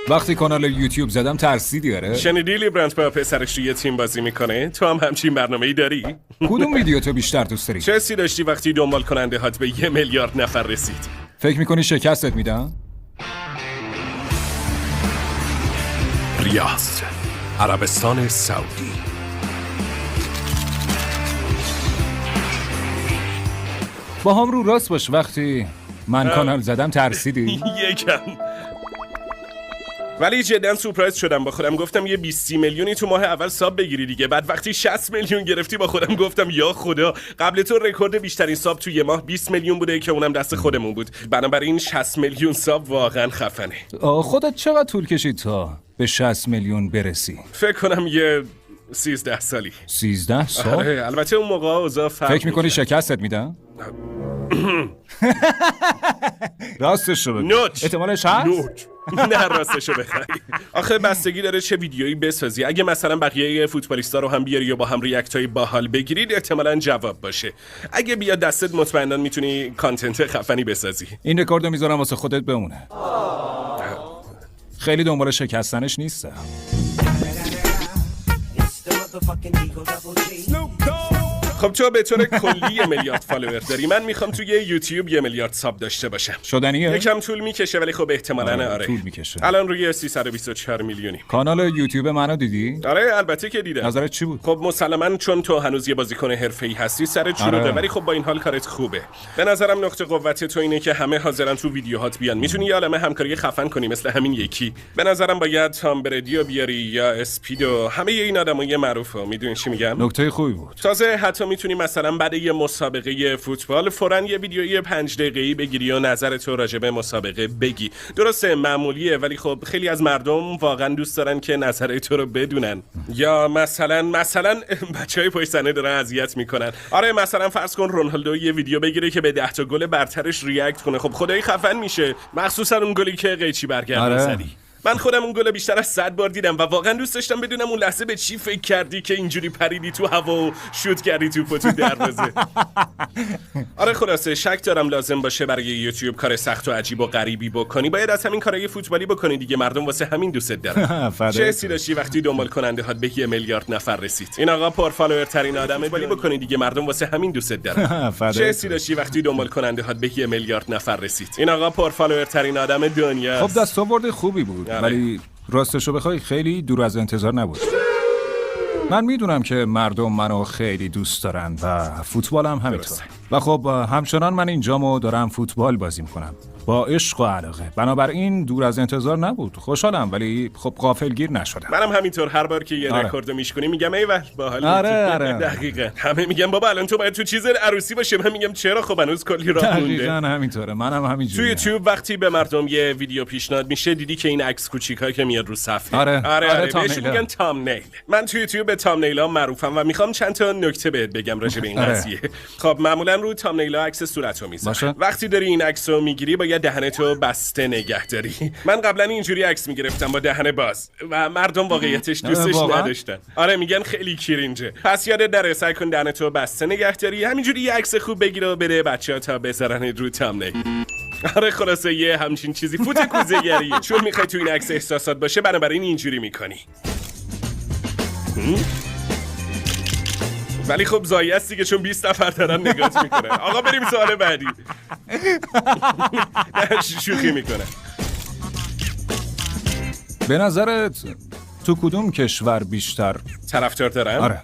وقتی کانال یوتیوب زدم ترسیدی آره؟ شنیدی لیبرانت با پسرش توی تیم بازی میکنه؟ تو هم همچین برنامه‌ای داری؟ کدوم ویدیو تو بیشتر دوست داری؟ چه حسی داشتی وقتی دنبال کننده هات به 1 میلیارد نفر رسید؟ فکر میکنی شکستت میدن؟ ریاض، عربستان سعودی. با هم رو راست باش وقتی من کانال زدم ترسیدی؟ یکم. ولی جدا سورپرایز شدم با خودم، گفتم یه 20 میلیونی تو ماه اول ساب بگیری دیگه. بعد وقتی 60 میلیون گرفتی با خودم گفتم یا خدا، قبل تو رکورد بیشترین ساب تو یه ماه 20 میلیون بوده که اونم دست خودمون بود. بنابراین 60 میلیون ساب واقعا خفنه. خودت چقدر طول کشید تا به 60 میلیون برسی؟ فکر کنم یه 13 سالی. 13 سال؟ آره، البته اون موقع اوضاع فرق فکر میکنی می‌کرد. شکستت میدن؟ راستش رو بگو. نوچ. احتمالش هست؟ نوچ. نه راستشو بخوای. آخه بستگی داره چه ویدیویی بسازی. اگه مثلا بقیه فوتبالیستا رو هم بیاری یا با هم ریاکتای باحال بگیرید احتمالاً جواب باشه. اگه بیاد دستت مطمئناً میتونی کانتنت خفنی بسازی. این رکوردو میذارم واسه خودت بمونه. خیلی دنبال شکستنش نیستم. خب تو به طور کلی 1 میلیارد فالوور داری، من میخوام توی یوتیوب 1 میلیارد ساب داشته باشم. شدنیه؟ یکم طول میکشه ولی خب احتمالاً آره. طول میکشه. الان روی 324 میلیونی. کانال یوتیوب منو دیدی؟ آره البته که دیدم. نظرت چی بود؟ خب مسلماً چون تو هنوز یه بازیکن حرفه‌ای هستی سرت شلوغه، آره. ولی خب با این حال کارت خوبه. به نظرم نقطه قوت تو اینه که همه حاضرن تو ویدیوهات بیان. میتونی یه عالمه همکاری خفن کنی مثل همین یکی. به نظرم باید تام بردیو بیاری یا اسپیدو، همه این آدمای معروفو. میدونی چی میگم؟ نکته خوبی بود. تازه حتی میتونی مثلا بعد یه مسابقه فوتبال فوراً یه ویدیویی 5 دقیقه‌ای بگیری و نظرت رو راجع به مسابقه بگی. درسته معمولیه ولی خب خیلی از مردم واقعا دوست دارن که نظر تو رو بدونن. یا مثلا بچهای پشت صحنه دارن اذیت میکنن. آره مثلا فرض کن رونالدو یه ویدیو بگیره که به 10 تا گل برترش ریاکت کنه. خب خدایی خفن میشه، مخصوصا اون گلی که قیچی برگردون زدی. من خودم اون گل بیشتر از 100 بار دیدم و واقعا دوست داشتم بدونم اون لحظه به چی فکر کردی که اینجوری پریدی تو هوا و شوت کردی توپو تو دروازه. آره خلاصه شک دارم لازم باشه برای یوتیوب کار سخت و عجیب و غریبی بکنی. باید از همین کارهای فوتبالی بکنی دیگه، مردم واسه همین دوست دارن. چه حسی داشتی وقتی دنبال کننده هات به 1 میلیارد نفر رسید؟ این آقا پرفالوور ترین آدمه، ولی بکنی دیگه مردم واسه همین دوست دارن. چه حسی داشتی وقتی دنبال کننده هات به 1 میلیارد نفر رسید؟ این آقا پرفالوور ترین آدم دنیا. خب دستاورد خوبی بود. ولی راستشو بخوای خیلی دور از انتظار نبود. من میدونم که مردم منو خیلی دوست دارن و فوتبال هم همینطور. و خب همچنان من اینجامو دارم فوتبال بازی میکنم با عشق و علاقه. بنابراین دور از انتظار نبود. خوشحالم ولی خب غافلگیر نشدم. منم همینطور هر بار که یه رکورد میشکنی میگم ایول باحال. آره. دقیقاً. همه میگن بابا الان تو باید تو چیز عروسی باشه. من میگم چرا؟ خب هنوز کلی راه مونده. دقیقاً همینطوره. منم همینجوری. تو یوتیوب وقتی به مردم یه ویدیو پیشنهاد میشه دیدی که این عکس کوچیکا که میاد رو صفحه. آره بهش میگن تامنیل. من تو یوتیوب به تامنیل‌ها معروفم و میخوام چند تا نکته بهت بگم راجع به این قضیه. خب معمولا رو تامنیل‌ها عکس صورتو میذارن. وقتی داری این عکسو میگیری باید دهنتو بسته نگه داری. من قبلا اینجوری عکس میگرفتم با دهن باز و مردم واقعیتش دوستش نداشتن. آره میگن خیلی کرینجه. پس یادت نره سعی کن دهنتو بسته نگه داری. همینجوری یه عکس خوب بگیر و بده بچه‌ها تا بذارن رو تامنیل. آره خلاصه یه همچین چیزی فوت کوزه‌گریه. چون میخوای تو این عکس احساسات باشه بنابراین اینجوری میکنی. ولی خب زایی است دیگه چون 20 نفر دارن نگات میکنن. آقا بریم سوال بعدی. شوخی میکنه. به نظرت تو کدوم کشور بیشتر طرفدار دارن؟ آره.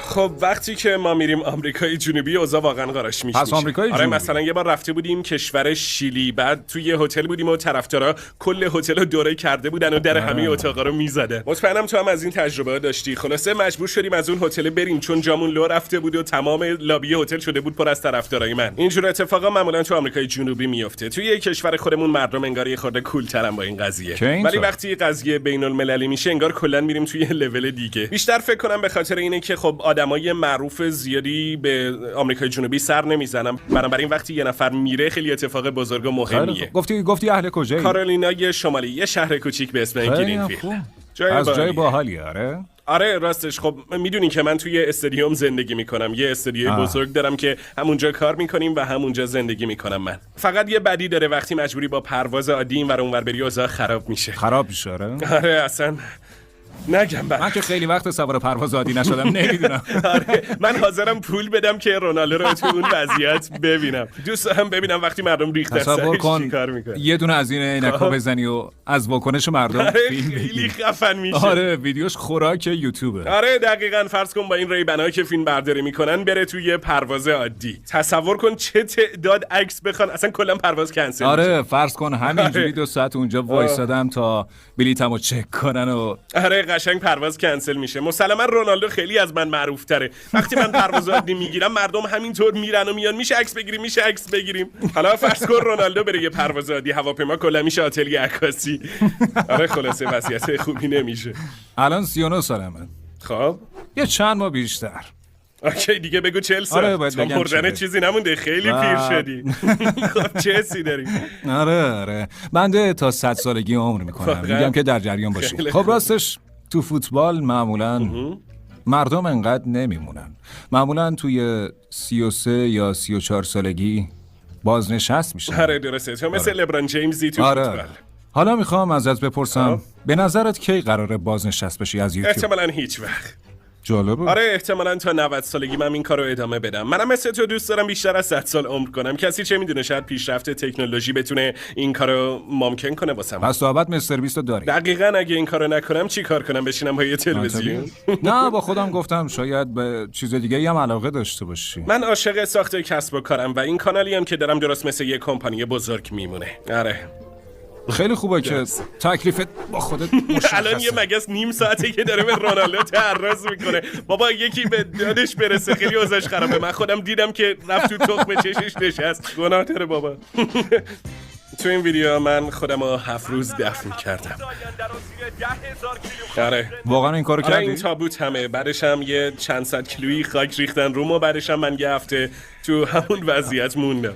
خب وقتی که ما میریم آمریکای جنوبی اوضاع واقعا قاراش میشه. پس آمریکای جنوبی. آره مثلا یه بار رفته بودیم کشور شیلی، بعد توی یه هتل بودیم و طرفدارا کل هتل رو دوره کرده بودن و در همه اتاقا رو میزدن. مطمئنم تو هم از این تجربه داشتی. خلاصه مجبور شدیم از اون هتل بریم چون جامون لو رفته بود و تمام لابی هتل شده بود پر از طرفدارای من. اینجور اتفاقا معمولا تو آمریکای جنوبی میفته. توی یه کشور خودمون مردم انگار یه خورده کول‌ترن با این قضیه. ولی وقتی قضیه بین‌المللی میشه انگار کلا میریم توی لول دیگه. بیشتر فکر کنم به خاطر اینه که خب آدمای معروف زیادی به آمریکای جنوبی سر نمیزنن. بنابراین وقتی یه نفر میره خیلی اتفاق بزرگ و مهمیه. گفتی اهل کجایی؟ کارولینای شمالی، یه شهر کوچیک به اسم گرینفیلد. جای باحالیه. آره آره راستش خب میدونی که من توی استادیوم زندگی میکنم، یه استادیوی بزرگ دارم که همونجا کار میکنیم و همونجا زندگی میکنم من. فقط یه بدی داره وقتی مجبوری با پرواز عادی اینور اونور بری اوضاع خراب میشه. خراب میشه آره اصلا نگم من که خیلی وقت سوار پرواز عادی نشدم نمیدونم. آره من حاضرم پول بدم که رونالدو رو تو اون وضعیت ببینم. دوست دارم ببینم وقتی مردم ریختن تصور کن چیکار میکنه. یه دونه از این عینک‌ها بزنی و از واکنش مردم فیلم خیلی بگیری. خفن میشه. آره ویدیوش خوراک یوتیوبه. آره دقیقاً فرض کن با این ریبن‌ها که فیلم برداری میکنن بره توی پرواز عادی. تصور کن چه تعداد عکس بخوان اصلا کلا پرواز کنسل. آره فرض کن همینجوری 2 ساعت اونجا وایسادم تا بلیطمو چک کنن و آره قشنگ پرواز کنسل میشه. مسلما رونالدو خیلی از من معروف تره. وقتی من پرواز عادی میگیرم مردم همینطور میرن و میان میشه عکس بگیریم. حالا فرض کن رونالدو بره یه پرواز عادی هواپیما کلا میشه آتلیه عکاسی. آره خلاصه وضعیت خوبی نمیشه. الان 39 سالمه. خب یه چند ماه بیشتر. اوکی دیگه بگو 40 سال. آره باید بگم مردن چیزی نمونده خیلی پیر شدی. خب چه حسی داری؟ آره بنده تا 100 سالگی عمر میکنم. میگم که در جریان باشی. خب راستش تو فوتبال معمولا مردم انقدر نمیمونن. معمولا توی 33 یا 34 سالگی بازنشست میشن. آره درسته تو مثل لبران جیمزی تو فوتبال. حالا میخوام ازت بپرسم به نظرت کی قراره بازنشست بشی از یوتیوب؟ احتمالاً هیچ وقت. جالبه. آره احتمالاً تا 90 سالگی من این کارو ادامه بدم. منم مثل تو دوست دارم بیشتر از 100 سال عمر کنم. کسی چه میدونه شاید پیشرفت تکنولوژی بتونه این کارو ممکن کنه واسم. پس تا ابد مستر بیست رو داری. دقیقاً اگه این کارو نکنم چی کار کنم بشینم با یه تلویزیون؟ نه با خودم گفتم شاید به چیز دیگه هم علاقه داشته باشی. من عاشق ساخت کسب و کارم و این کانالی هم که دارم درست مثل یه کمپانی بزرگ میمونه. آره خیلی خوبه که تکلیفت با خودت مشخصه. الان یه مگس نیم ساعته که داره به رونالدو تعرض میکنه. بابا یکی به دادش برسه خیلی اوضاعش خرابه. من خودم دیدم که رفت تو تخم چشش نشست. گناه داره بابا. تو این ویدیو من خودم رو 7 روز دفن کردم. آره واقعا این کارو آره کردی؟ این تابوت همه. بعدش هم یه چند صد کیلویی خاک ریختن روم و بعدش هم من یه هفته تو همون وضعیت موندم.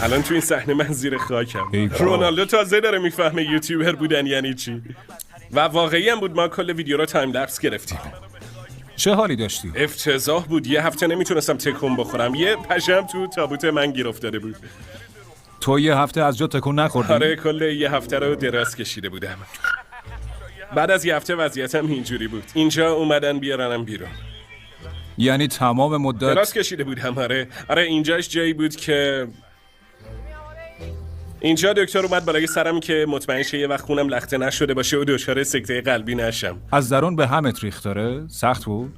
الان تو این صحنه من زیر خاکم. رونالدو تازه داره میفهمه یوتیوبر بودن یعنی چی. و واقعی هم بود ما کل ویدیو رو تایم لپس گرفتیم. چه حالی داشتی؟ افتضاح بود. یه هفته نمیتونستم تکون بخورم. یه پشم تو تابوت من گیر افتاده بود. تو یه هفته از جا تکون نخوردی؟ آره کل یه هفته رو دراز کشیده بودم. بعد از یه هفته وضعیتم اینجوری بود. اینجا اومدن بیارنم بیرون. یعنی تمام مدت دراز کشیده بودم. آره اینجاش جایی بود که اینجا دکتر اومد بالای سرم که مطمئن شه یه وقت خونم لخته نشده باشه و دچار سکته قلبی نشم. از درون به همت ریخت داره؟ سخت بود؟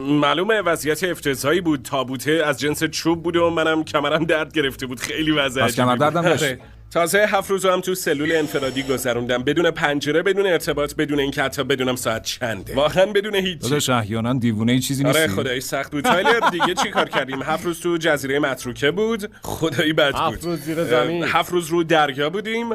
معلومه وضعیت افتضاحی بود. تابوته از جنس چوب بود و منم کمرم درد گرفته بود. خیلی وضع از کمر دردم داشت؟ تازه 7 روزو هم تو سلول انفرادی گذروندم بدون پنجره، بدون ارتباط، بدون اینکه حتی بدونم ساعت چنده. واقعا بدون هیچ. داداش احیانا دیوونه ای چیزی نیستی؟ آره خدایی سخت بود. تایلر دیگه چی کار کردیم؟ 7 روز تو جزیره متروکه بود. خدایی بد بود. 7 روز زیر زمین. 7 روز رو دریا بودیم.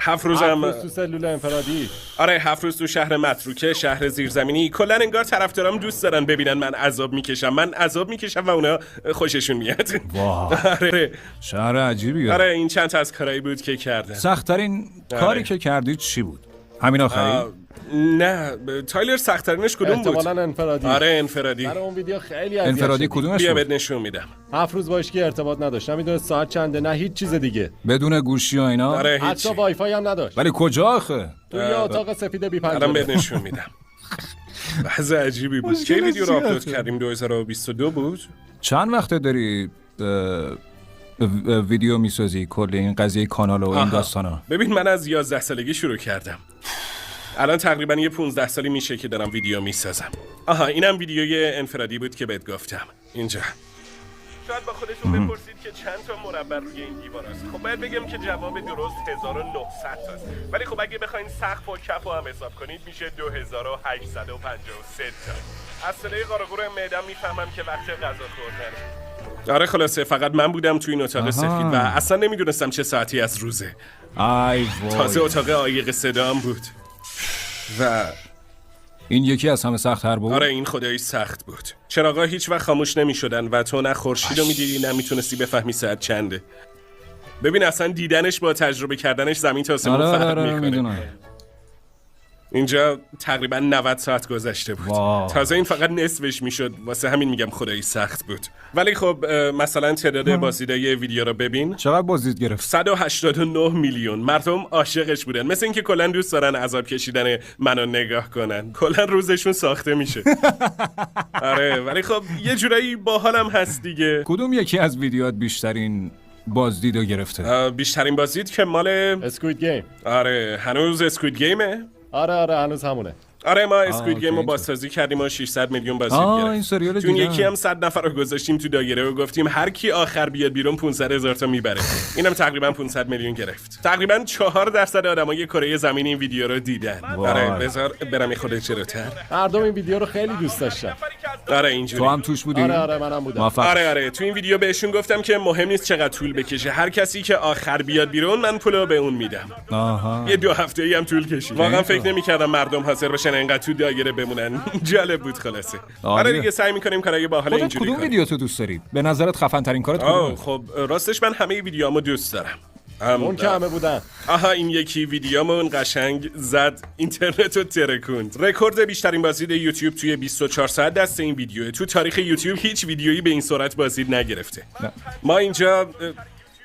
7 روز 7 روز تو سلول انفرادی. آره 7 روز تو شهر متروکه، شهر زیرزمینی. کلا انگار طرفدارام دوست دارن ببینن من عذاب میکشم. من عذاب میکشم و اونا خوششون میاد. واه. آره شهر عجیبیه. آره این چند تا از کارهایی بود که کردم. سخت‌ترین کاری که کردی چی بود؟ همین آخری؟ نه تایلر سخت‌ترینش کدوم بود؟ احتمالاً انفرادی. آره انفرادی. برای اون ویدیو خیلی اذیت انفرادی شدی. کدومش بیا بود؟ بهت نشون میدم. 7 روز باش که ارتباط نداشت. نمیدونه ساعت چنده نه هیچ چیز دیگه. بدون گوشی و اینا؟ آره حتی هیچ. وای فای هم نداشت. ولی کجا آخه؟ تو یه اتاق سفید بی الان بهت پنجره. نشون میدم. وضع عجیبی بود. کی ویدیو رو آپلود کردیم؟ 2022 بود. چند وقته داری ویدیو میسازی کل این قضیه کانال و این داستانا؟ ببین من از 11 سالگی شروع کردم. الان تقریبا یه 15 سالی میشه که دارم ویدیو میسازم. اینم ویدیوی انفرادی بود که بهت گفتم. اینجا. شاید با خودتون بپرسید که چند تا مربع روی این دیوار است. خب باید بگم که جواب درست 1900 تاست. ولی خب اگه بخواین سقف و کف رو هم حساب کنید میشه 2853 تا. از صدای قارقور معده‌ام میفهمم که وقت غذا خوردنه. آره خلاصه فقط من بودم تو این اتاق سفید و اصلا نمیدونستم چه ساعتی از روزه. ای تازه وای. اتاق عایق صدام بود. و این یکی از همه سخت‌تر بود؟ آره این خدایی سخت بود. چراغا هیچ وقت خاموش نمی شدن و تو نه خورشید رو میدیدی نه میتونستی بفهمی ساعت چنده. ببین اصلا دیدنش با تجربه کردنش زمین تا آسمون فرق میکنه. میدونم. اینجا تقریبا 90 ساعت گذشته بود. واو. تازه این فقط نصفش میشد، واسه همین میگم خدایی سخت بود. ولی خب مثلا تعداد بازدیدای ویدیو رو ببین. چقدر بازدید گرفت؟ 189 میلیون. مردم عاشقش بودن، مثل اینکه کلا دوست دارن عذاب کشیدن منو نگاه کنن. کلا روزشون ساخته میشه. آره ولی خب یه جورایی باحالم هست دیگه. کدوم یکی از ویدیوهات بیشترین بازدیدو گرفته؟ بیشترین بازدید که مال اسکوید گیم. آره هنوز اسکوید گیمه. آره هنوز همونه. آره ما اسکوید گیم رو اوکی. بازسازی کردیم و 600 میلیون بازدید این گرفت. سریال چون دیدم. یکی هم 100 نفر رو گذاشتیم تو دایره و گفتیم هر کی آخر بیاد بیرون 500,000 تا میبره. اینم تقریبا 500 میلیون گرفت. تقریبا 4% آدمای کره زمین این ویدیو رو دیدن. آره بذار برم خود جلوتر. مردم این ویدیو رو خیلی دوست داشتن. آره اینجوری. تو هم توش بودی؟ آره منم بودم. موفق. آره تو این ویدیو بهشون گفتم که مهم نیست چقدر طول بکشه، هر کسی که آخر بیاد بیرون من پولو به اون میدم. آها. یه 2 هفته‌ای هم طول کشید. واقعا فکر نمی‌کردم مردم حاضر بشن اینقدر تو دایره بمونن. جالب بود خلاصه. آره دیگه سعی می‌کنیم کارهای باحال خودت اینجوری کدوم کنیم. ویدیو تو دوست داری؟ به نظرت خفن ترین کارت کدومه؟ خب راستش من همه ویدیوامو دوست دارم. اون که همه بودن. آها این یکی ویدیومون قشنگ زد اینترنت رو ترکوند. رکورد بیشترین بازدید یوتیوب توی 24 ساعت دست این ویدیوه. تو تاریخ یوتیوب هیچ ویدیویی به این سرعت بازدید نگرفته. نه. ما اینجا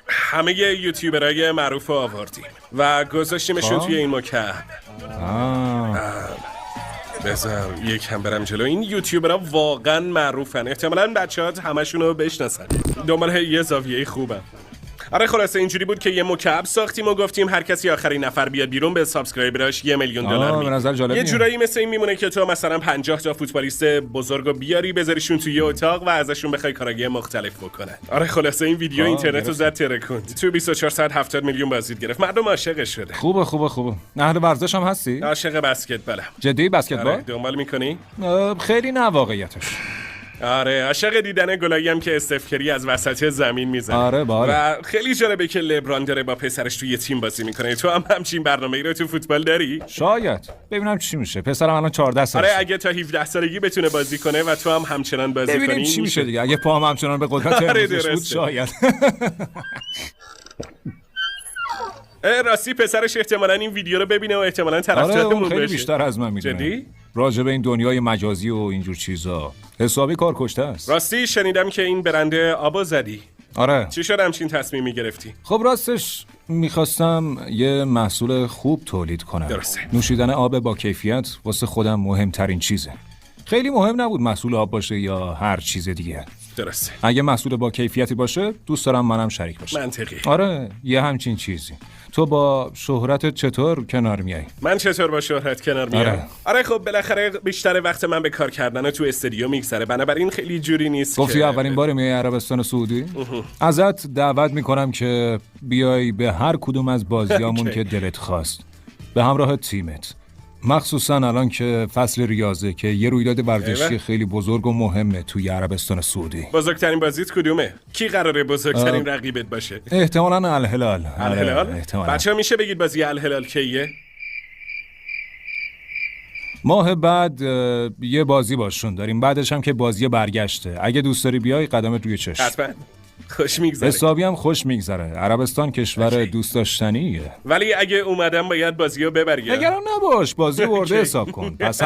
همه یوتیوبرای معروف رو آوردیم و گذاشتیمشون توی این مکعب. بذار یکم برم جلو. این یوتیوبرها واقعا معروفن، احتمالاً بچه‌ها همشون رو بشناسن. دنبال یه زاویه خوبم. آره خلاصه اینجوری بود که یه مکعب ساختیم و گفتیم هر کسی آخرین نفر بیاد بیرون به سابسکرایبراش $1 میلیون به نظر میده. جالبیه. یه جورایی مثل این میمونه که تو مثلا 50 تا فوتبالیست بزرگو بیاری بذاریشون توی یه اتاق و ازشون بخوای کارهای مختلف بکنن. آره خلاصه این ویدیو اینترنت رو زد ترکوند. تو 24 ساعت 70 میلیون بازدید گرفت. مردم عاشقش شده. خوبه. اهل ورزش هم هستی؟ عاشق بسکتبالم. جدی بسکتبال؟ آره دنبال میکنی؟ خیلی نه واقعیتش. آره عاشق دیدن گلایی هم که استفکری از وسط زمین میزنه. آره و خیلی جالبه که لبران داره با پسرش توی تیم بازی میکنه. تو هم همچین برنامه‌ای رو تو فوتبال داری؟ شاید. ببینم چی میشه. پسرم الان 14 سالشه. آره اگه تا 17 سالگی بتونه بازی کنه و تو هم همچنان بازی کنی ببینیم چی میشه دیگه. اگه پاهم همچنان به قدرت آره، امروزش بود درسته. شاید. راستی پسرش احتمالاً این ویدیو رو ببینه و احتمالاً آره طرفدارمون اون خیلی بشه. بیشتر از من میدونه. جدی؟ راجع به این دنیای مجازی و اینجور چیزا حسابی کار کشته است. راستی شنیدم که این برند آبو زدی. آره. چی شد همچین تصمیمی گرفتی؟ خب راستش میخواستم یه محصول خوب تولید کنم. درسته. نوشیدن آب با کیفیت واسه خودم مهمترین چیزه. خیلی مهم نبود محصول آب باشه یا هر چیز دیگه. درسته. اگه محصول با کیفیتی باشه دوست دارم منم شریک باشم. منطقی. آره یه همچین چیزی. تو با شهرت چطور کنار میای؟ من چطور با شهرت کنار میام؟ آره. خب بالاخره بیشتر وقت من به کار کردن تو استودیو میگذره، بنابراین خیلی جوری نیست گفتی که اولین بار میای عربستان سعودی؟ ازت دعوت میکنم که بیای به هر کدوم از بازیامون اوکی. که دلت خواست به همراه تیمت، مخصوصا الان که فصل ریاضه که یه رویداد ورزشی ایوه. خیلی بزرگ و مهمه توی عربستان سعودی. بزرگترین بازیت کدومه؟ کی قراره بزرگترین رقیبت باشه؟ احتمالاً الهلال. الهلال؟ احتمالاً. بچه‌ها میشه بگید بازی الهلال کیه؟ ماه بعد یه بازی باشون داریم، بعدش هم که بازی برگشته. اگه دوست داری بیای قدمت روی چشم. حتما. خوش میگذره. حسابی هم خوش میگذره. عربستان کشور اوکی. دوست داشتنیه. ولی اگه اومدم باید بازیو ببری. نگران نباش، بازی برده اوکی. حساب کن. پس